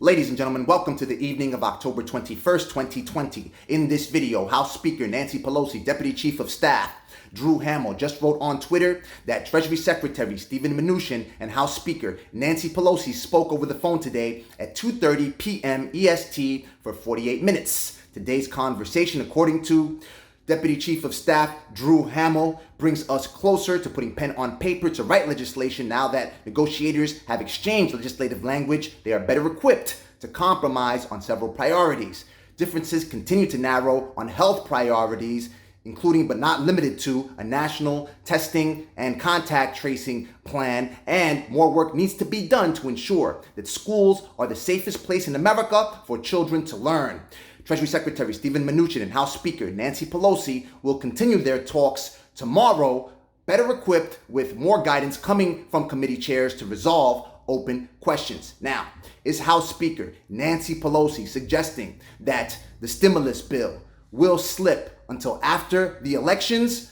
Ladies and gentlemen, welcome to the evening of October 21st, 2020. In this video, House Speaker Nancy Pelosi, Deputy Chief of Staff Drew Hamill just wrote on Twitter that Treasury Secretary Steven Mnuchin and House Speaker Nancy Pelosi spoke over the phone today at 2:30 p.m. EST for 48 minutes. Today's conversation, according to Deputy Chief of Staff Drew Hamill, brings us closer to putting pen on paper to write legislation. Now that negotiators have exchanged legislative language, they are better equipped to compromise on several priorities. Differences continue to narrow on health priorities, including but not limited to a national testing and contact tracing plan, and more work needs to be done to ensure that schools are the safest place in America for children to learn. Treasury Secretary Steven Mnuchin and House Speaker Nancy Pelosi will continue their talks tomorrow, better equipped with more guidance coming from committee chairs to resolve open questions. Now, is House Speaker Nancy Pelosi suggesting that the stimulus bill will slip until after the elections?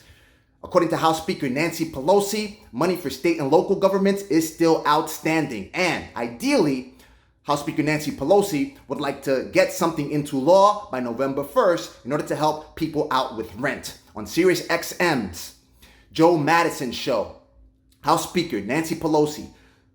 According to House Speaker Nancy Pelosi, money for state and local governments is still outstanding, and ideally, House Speaker Nancy Pelosi would like to get something into law by November 1st in order to help people out with rent. On Sirius XM's Joe Madison show, House Speaker Nancy Pelosi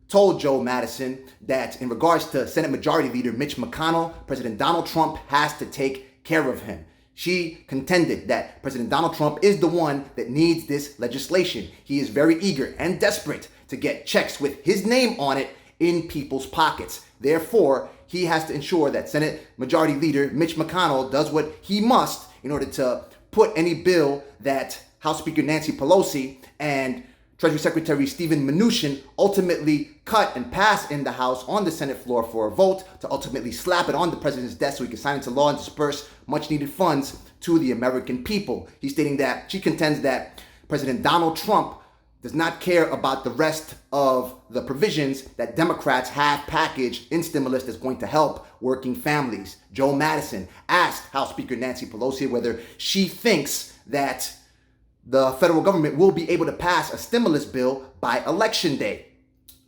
told Joe Madison that in regards to Senate Majority Leader Mitch McConnell, President Donald Trump has to take care of him. She contended that President Donald Trump is the one that needs this legislation. He is very eager and desperate to get checks with his name on it in people's pockets. Therefore, he has to ensure that Senate Majority Leader Mitch McConnell does what he must in order to put any bill that House Speaker Nancy Pelosi and Treasury Secretary Steven Mnuchin ultimately cut and pass in the House on the Senate floor for a vote to ultimately slap it on the president's desk so he can sign into law and disperse much needed funds to the American people. He's stating that she contends that President Donald Trump does not care about the rest of the provisions that Democrats have packaged in stimulus that's going to help working families. Joe Madison asked House Speaker Nancy Pelosi whether she thinks that the federal government will be able to pass a stimulus bill by Election Day.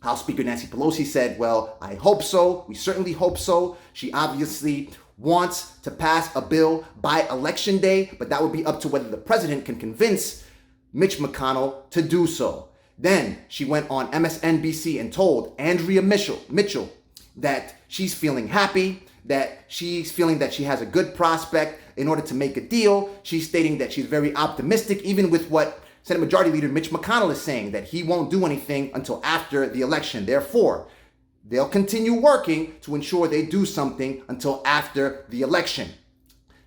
House Speaker Nancy Pelosi said, well, I hope so. We certainly hope so. She obviously wants to pass a bill by Election Day, but that would be up to whether the president can convince Mitch McConnell to do so. Then she went on MSNBC and told Andrea Mitchell that she's feeling happy, that she's feeling that she has a good prospect in order to make a deal. She's stating that she's very optimistic, even with what Senate Majority Leader Mitch McConnell is saying, that he won't do anything until after the election. Therefore, they'll continue working to ensure they do something until after the election.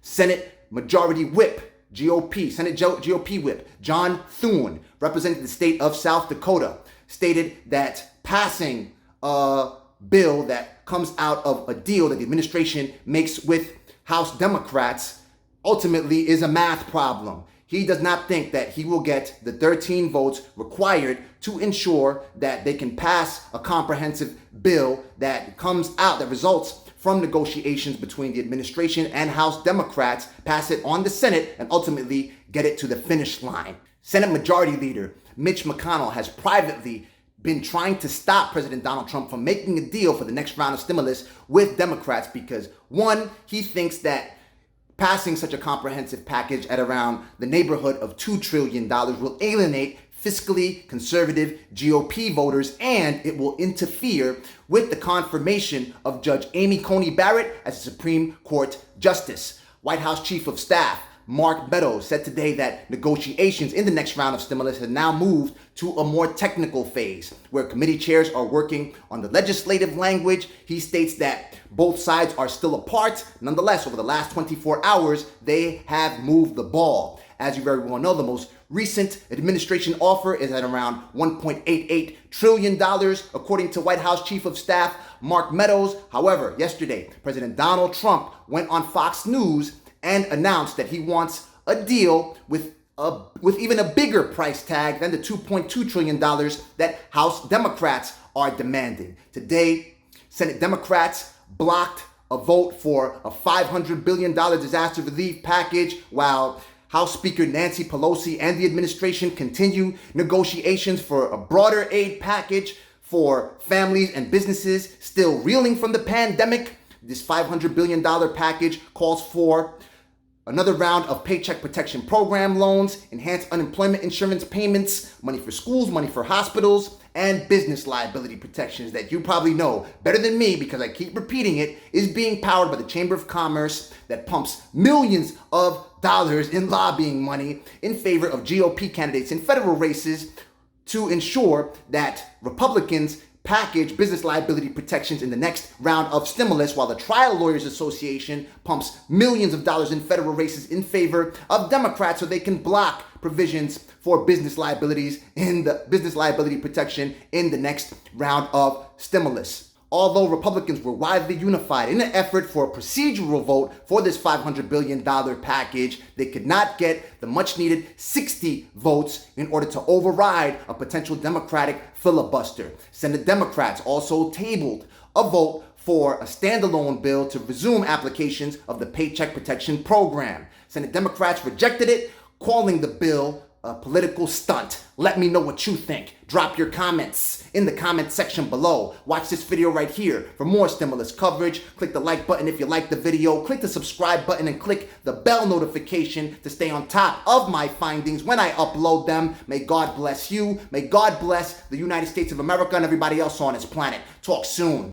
Senate Majority Whip, Senate GOP Whip John Thune, representing the state of South Dakota, stated that passing a bill that comes out of a deal that the administration makes with House Democrats ultimately is a math problem. He does not think that he will get the 13 votes required to ensure that they can pass a comprehensive bill that comes out, that results from negotiations between the administration and House Democrats, pass it on the Senate, and ultimately get it to the finish line. Senate Majority Leader Mitch McConnell has privately been trying to stop President Donald Trump from making a deal for the next round of stimulus with Democrats because, one, he thinks that passing such a comprehensive package at around the neighborhood of $2 trillion will alienate fiscally conservative GOP voters, and it will interfere with the confirmation of Judge Amy Coney Barrett as a Supreme Court Justice. White House Chief of Staff Mark Meadows said today that negotiations in the next round of stimulus have now moved to a more technical phase, where committee chairs are working on the legislative language. He states that both sides are still apart. Nonetheless, over the last 24 hours, they have moved the ball. As you very well know, the most recent administration offer is at around $1.88 trillion, according to White House Chief of Staff Mark Meadows. However, yesterday, President Donald Trump went on Fox News and announced that he wants a deal with even a bigger price tag than the $2.2 trillion that House Democrats are demanding. Today, Senate Democrats blocked a vote for a $500 billion disaster relief package, while House Speaker Nancy Pelosi and the administration continue negotiations for a broader aid package for families and businesses still reeling from the pandemic. This $500 billion package calls for another round of Paycheck Protection Program loans, enhanced unemployment insurance payments, money for schools, money for hospitals, and business liability protections that you probably know better than me, because I keep repeating it, is being powered by the Chamber of Commerce that pumps millions of dollars in lobbying money in favor of GOP candidates in federal races to ensure that Republicans package business liability protections in the next round of stimulus, while the Trial Lawyers Association pumps millions of dollars in federal races in favor of Democrats so they can block provisions for business liabilities in the business liability protection in the next round of stimulus. Although Republicans were widely unified in an effort for a procedural vote for this $500 billion package, they could not get the much needed 60 votes in order to override a potential Democratic filibuster. Senate Democrats also tabled a vote for a standalone bill to resume applications of the Paycheck Protection Program. Senate Democrats rejected it, calling the bill a political stunt. Let me know what you think. Drop your comments in the comment section below. Watch this video right here for more stimulus coverage. Click the like button if you like the video. Click the subscribe button and click the bell notification to stay on top of my findings when I upload them. May God bless you. May God bless the United States of America and everybody else on this planet. Talk soon.